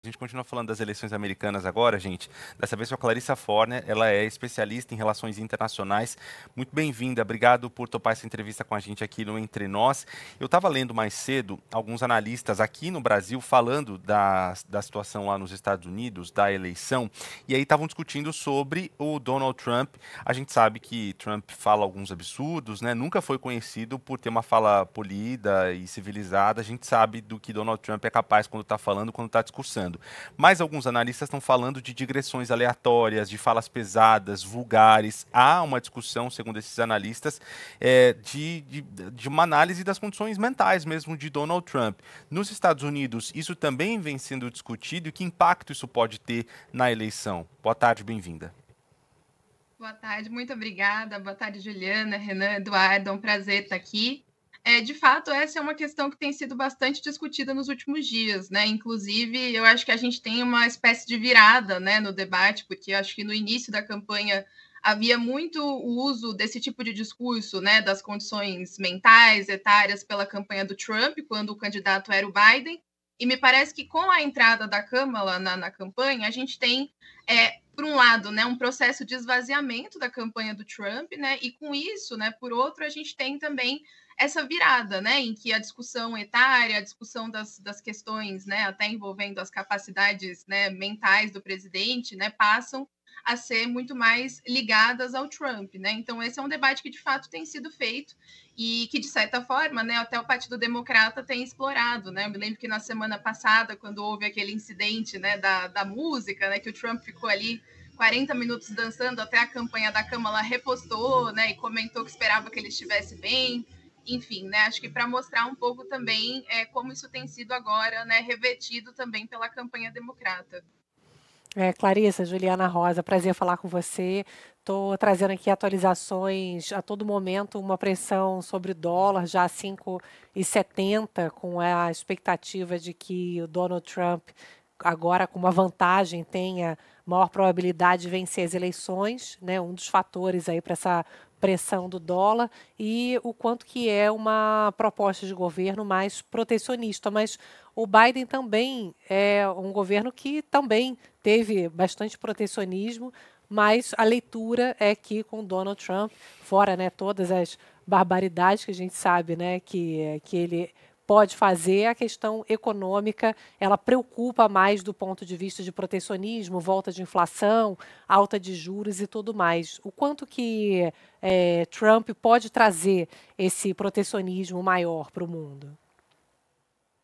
A gente continua falando das eleições americanas agora, gente. Dessa vez com a Clarissa Forner, ela é especialista em relações internacionais. Muito bem-vinda, obrigado por topar essa entrevista com a gente aqui no Entre Nós. Eu estava lendo mais cedo alguns analistas aqui no Brasil falando da situação lá nos Estados Unidos, da eleição, e aí estavam discutindo sobre o Donald Trump. A gente sabe que Trump fala alguns absurdos, né? Nunca foi conhecido por ter uma fala polida e civilizada. A gente sabe do que Donald Trump é capaz quando está falando, quando está discursando. Mas alguns analistas estão falando de digressões aleatórias, de falas pesadas, vulgares. Há uma discussão, segundo esses analistas, de uma análise das condições mentais mesmo de Donald Trump. Nos Estados Unidos, isso também vem sendo discutido e que impacto isso pode ter na eleição? Boa tarde, bem-vinda. Boa tarde, muito obrigada. Boa tarde, Juliana, Renan, Eduardo. É um prazer estar aqui. De fato, essa é uma questão que tem sido bastante discutida nos últimos dias, né? Inclusive, eu acho que a gente tem uma espécie de virada, né, no debate, porque eu acho que no início da campanha havia muito o uso desse tipo de discurso, né, das condições mentais, etárias, pela campanha do Trump, quando o candidato era o Biden. E me parece que com a entrada da Câmara na campanha, a gente tem por um lado, né, um processo de esvaziamento da campanha do Trump, né, e com isso, né, por outro, a gente tem também essa virada, né, em que a discussão etária, a discussão das questões, né, até envolvendo as capacidades, né, mentais do presidente, né, passam a ser muito mais ligadas ao Trump, né? Então esse é um debate que de fato tem sido feito e que de certa forma, né, até o Partido Democrata tem explorado, né? Eu me lembro que na semana passada, quando houve aquele incidente, né, da música, né, que o Trump ficou ali 40 minutos dançando até a campanha da Câmara repostou, né, e comentou que esperava que ele estivesse bem. Enfim, né, acho que para mostrar um pouco também como isso tem sido agora, né, revetido também pela campanha democrata. Clarissa, Juliana Rosa, prazer falar com você. Estou trazendo aqui atualizações a todo momento, uma pressão sobre o dólar já a 5,70, com a expectativa de que o Donald Trump, agora com uma vantagem, tenha maior probabilidade de vencer as eleições, né? Um dos fatores aí para essa pressão do dólar e o quanto que é uma proposta de governo mais protecionista, mas o Biden também é um governo que também teve bastante protecionismo, mas a leitura é que com Donald Trump, fora, né, todas as barbaridades que a gente sabe, né, que ele pode fazer, a questão econômica, ela preocupa mais do ponto de vista de protecionismo, volta de inflação, alta de juros e tudo mais. O quanto que Trump pode trazer esse protecionismo maior para o mundo?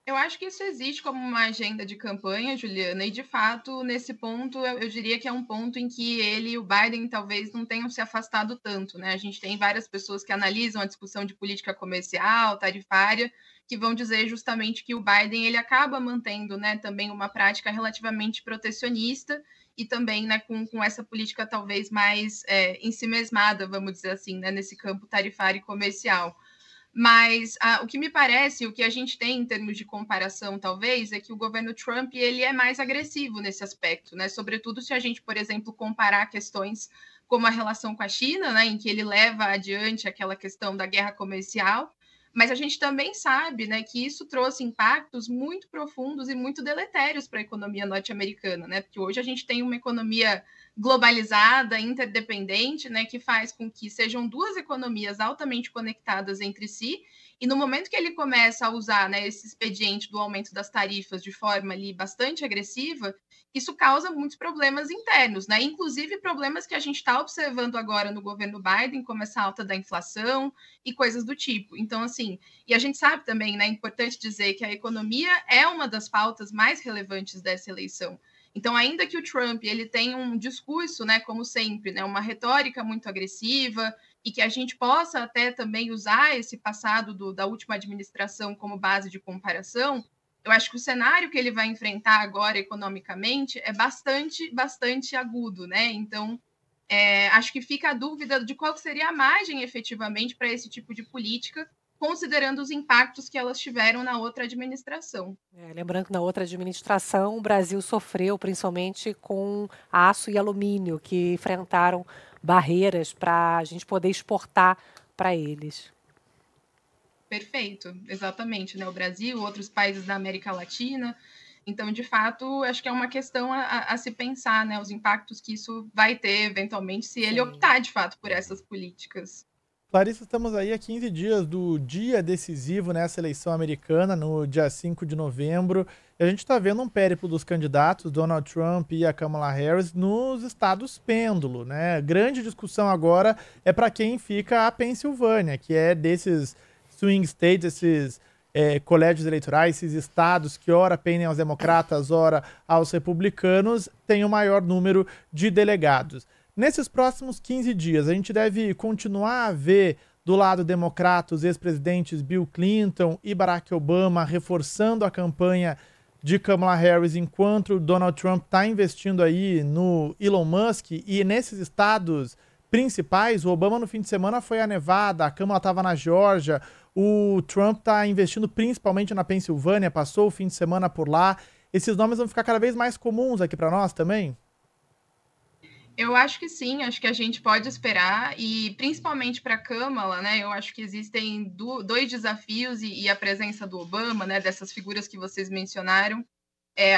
Eu acho que isso existe como uma agenda de campanha, Juliana, e de fato, nesse ponto, eu diria que é um ponto em que ele e o Biden talvez não tenham se afastado tanto, né? A gente tem várias pessoas que analisam a discussão de política comercial, tarifária, que vão dizer justamente que o Biden ele acaba mantendo, né, também uma prática relativamente protecionista e também, né, com essa política talvez mais ensimesmada, vamos dizer assim, né, nesse campo tarifário e comercial. Mas o que me parece, o que a gente tem em termos de comparação, talvez, é que o governo Trump ele é mais agressivo nesse aspecto, né? Sobretudo se a gente, por exemplo, comparar questões como a relação com a China, né, em que ele leva adiante aquela questão da guerra comercial, mas a gente também sabe, né, que isso trouxe impactos muito profundos e muito deletérios para a economia norte-americana, né? Porque hoje a gente tem uma economia globalizada, interdependente, né, que faz com que sejam duas economias altamente conectadas entre si. E no momento que ele começa a usar, né, esse expediente do aumento das tarifas de forma ali bastante agressiva, isso causa muitos problemas internos, né? Inclusive problemas que a gente está observando agora no governo Biden, como essa alta da inflação e coisas do tipo. Então, assim, e a gente sabe também, né, é importante dizer que a economia é uma das pautas mais relevantes dessa eleição. Então, ainda que o Trump ele tenha um discurso, né, como sempre, né, uma retórica muito agressiva e que a gente possa até também usar esse passado da última administração como base de comparação, eu acho que o cenário que ele vai enfrentar agora economicamente é bastante agudo, né? Então, acho que fica a dúvida de qual seria a margem efetivamente para esse tipo de política, considerando os impactos que elas tiveram na outra administração. Lembrando que na outra administração o Brasil sofreu principalmente com aço e alumínio, que enfrentaram barreiras para a gente poder exportar para eles. Perfeito, exatamente, né? O Brasil, outros países da América Latina. Então, de fato, acho que é uma questão a se pensar, né? Os impactos que isso vai ter, eventualmente, se ele optar, de fato, por essas políticas. Clarissa, estamos aí a 15 dias do dia decisivo nessa eleição americana, no dia 5 de novembro. E a gente está vendo um périplo dos candidatos, Donald Trump e a Kamala Harris, nos estados pêndulo, né? Grande discussão agora é para quem fica a Pensilvânia, que é desses swing states, esses colégios eleitorais, esses estados que ora pendem aos democratas, ora aos republicanos, tem o maior número de delegados. Nesses próximos 15 dias, a gente deve continuar a ver do lado democrata os ex-presidentes Bill Clinton e Barack Obama reforçando a campanha de Kamala Harris, enquanto Donald Trump está investindo aí no Elon Musk. E nesses estados principais, o Obama no fim de semana foi a Nevada, a Kamala estava na Geórgia, o Trump está investindo principalmente na Pensilvânia, passou o fim de semana por lá. Esses nomes vão ficar cada vez mais comuns aqui para nós também? Eu acho que sim, acho que a gente pode esperar, e principalmente para a Kamala, né? Eu acho que existem dois desafios e a presença do Obama, né? Dessas figuras que vocês mencionaram,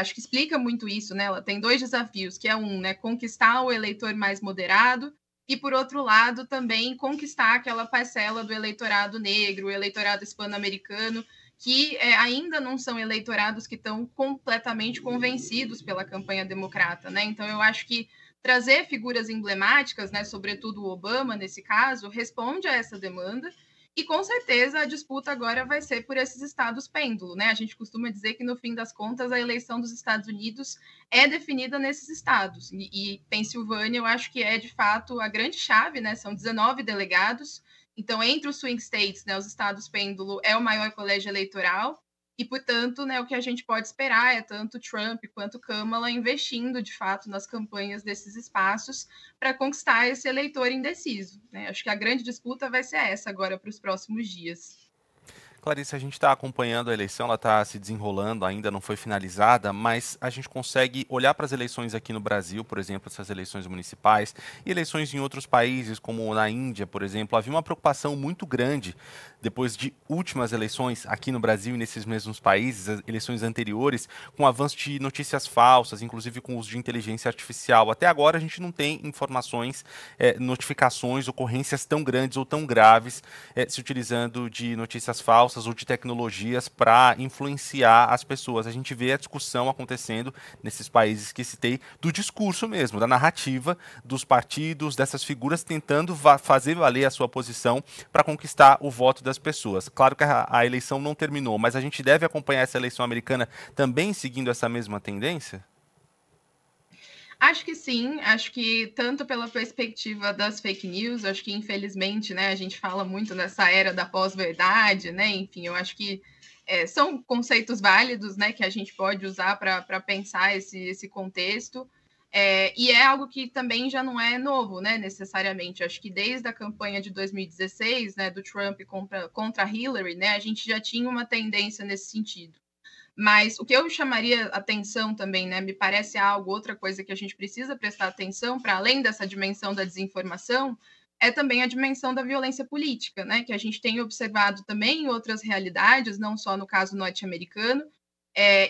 acho que explica muito isso, né? Ela tem dois desafios, que é né? Conquistar o eleitor mais moderado e, por outro lado, também conquistar aquela parcela do eleitorado negro, o eleitorado hispano-americano, que ainda não são eleitorados que estão completamente convencidos pela campanha democrata, né? Então, eu acho que trazer figuras emblemáticas, né, sobretudo o Obama, nesse caso, responde a essa demanda, e com certeza a disputa agora vai ser por esses estados pêndulo, né? A gente costuma dizer que, no fim das contas, a eleição dos Estados Unidos é definida nesses estados, e Pensilvânia eu acho que é, de fato, a grande chave, né? São 19 delegados, então, entre os swing states, né, os estados pêndulo é o maior colégio eleitoral, e, portanto, né, o que a gente pode esperar é tanto Trump quanto Kamala investindo, de fato, nas campanhas desses espaços para conquistar esse eleitor indeciso, né? Acho que a grande disputa vai ser essa agora para os próximos dias. Clarissa, a gente está acompanhando a eleição, ela está se desenrolando, ainda não foi finalizada, mas a gente consegue olhar para as eleições aqui no Brasil, por exemplo, essas eleições municipais, e eleições em outros países, como na Índia, por exemplo. Havia uma preocupação muito grande, depois de últimas eleições aqui no Brasil e nesses mesmos países, as eleições anteriores, com o avanço de notícias falsas, inclusive com o uso de inteligência artificial. Até agora a gente não tem informações, notificações, ocorrências tão grandes ou tão graves se utilizando de notícias falsas ou de tecnologias para influenciar as pessoas. A gente vê a discussão acontecendo nesses países que citei, do discurso mesmo, da narrativa dos partidos, dessas figuras tentando fazer valer a sua posição para conquistar o voto das pessoas. Claro que a eleição não terminou, mas a gente deve acompanhar essa eleição americana também seguindo essa mesma tendência? Acho que sim, acho que tanto pela perspectiva das fake news, acho que infelizmente, né, a gente fala muito nessa era da pós-verdade, né, enfim, eu acho que são conceitos válidos, né, que a gente pode usar para pensar esse contexto, e é algo que também já não é novo, né, necessariamente. Acho que desde a campanha de 2016, né, do Trump contra Hillary, né, a gente já tinha uma tendência nesse sentido. Mas o que eu chamaria atenção também, né, me parece outra coisa que a gente precisa prestar atenção, para além dessa dimensão da desinformação, é também a dimensão da violência política, né, que a gente tem observado também em outras realidades, não só no caso norte-americano,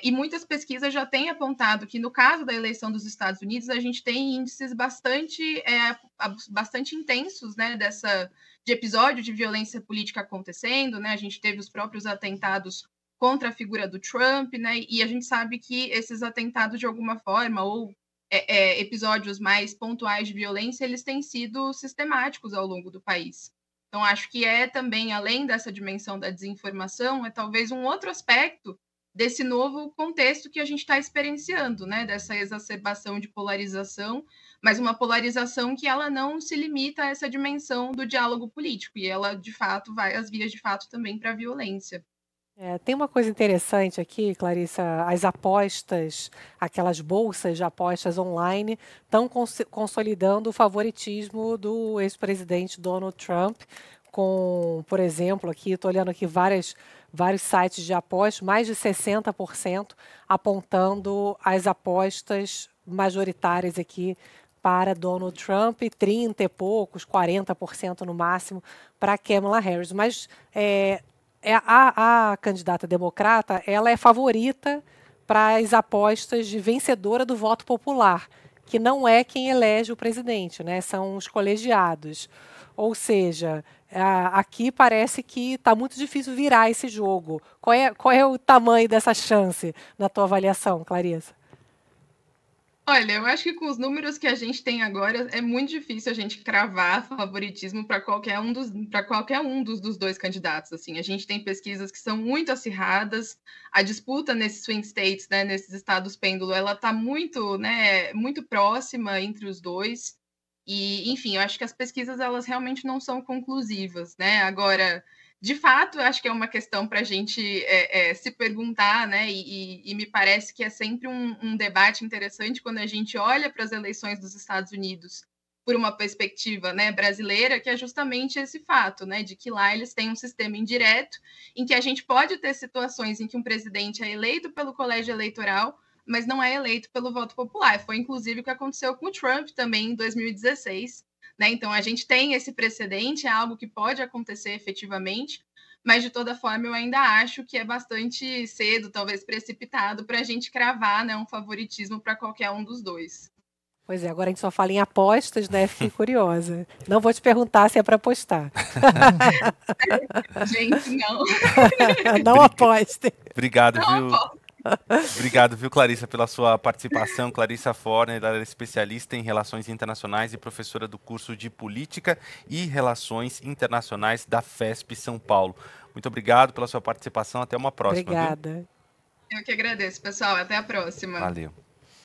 e muitas pesquisas já têm apontado que, no caso da eleição dos Estados Unidos, a gente tem índices bastante intensos, né, de episódio de violência política acontecendo, né, a gente teve os próprios atentados contra a figura do Trump, né? E a gente sabe que esses atentados, de alguma forma, ou episódios mais pontuais de violência, eles têm sido sistemáticos ao longo do país. Então, acho que também, além dessa dimensão da desinformação, é talvez um outro aspecto desse novo contexto que a gente está experienciando, né? Dessa exacerbação de polarização, mas uma polarização que ela não se limita a essa dimensão do diálogo político, e ela, de fato, vai às vias de fato também para a violência. Tem uma coisa interessante aqui, Clarissa, as apostas, aquelas bolsas de apostas online, estão consolidando o favoritismo do ex-presidente Donald Trump, com, por exemplo, aqui, estou olhando aqui vários sites de apostas, mais de 60% apontando as apostas majoritárias aqui para Donald Trump, 30 e poucos, 40% no máximo para Kamala Harris. Mas a candidata democrata, ela é favorita para as apostas de vencedora do voto popular, que não é quem elege o presidente, né? São os colegiados. Ou seja, aqui parece que está muito difícil virar esse jogo. Qual é o tamanho dessa chance, na tua avaliação, Clarissa? Olha, eu acho que com os números que a gente tem agora, é muito difícil a gente cravar favoritismo para qualquer um dos dois candidatos. Assim, a gente tem pesquisas que são muito acirradas, a disputa nesses swing states, né, nesses estados pêndulo, ela está muito, né, muito próxima entre os dois. E, enfim, eu acho que as pesquisas elas realmente não são conclusivas, né? Agora, de fato, eu acho que é uma questão para a gente se perguntar, né? E me parece que é sempre um debate interessante quando a gente olha para as eleições dos Estados Unidos por uma perspectiva, né, brasileira, que é justamente esse fato, né, de que lá eles têm um sistema indireto em que a gente pode ter situações em que um presidente é eleito pelo colégio eleitoral, mas não é eleito pelo voto popular. Foi inclusive o que aconteceu com o Trump também em 2016. Né? Então, a gente tem esse precedente, é algo que pode acontecer efetivamente, mas, de toda forma, eu ainda acho que é bastante cedo, talvez precipitado, para a gente cravar, né, um favoritismo para qualquer um dos dois. Pois é, agora a gente só fala em apostas, né? Fiquei curiosa. Não vou te perguntar se é para apostar. Gente, não. Não aposte. Obrigado, viu? Obrigado, viu, Clarissa, pela sua participação. Clarissa Forner, ela é especialista em relações internacionais e professora do curso de Política e Relações Internacionais da FESP São Paulo. Muito obrigado pela sua participação. Até uma próxima. Obrigada. Viu? Eu que agradeço, pessoal. Até a próxima. Valeu.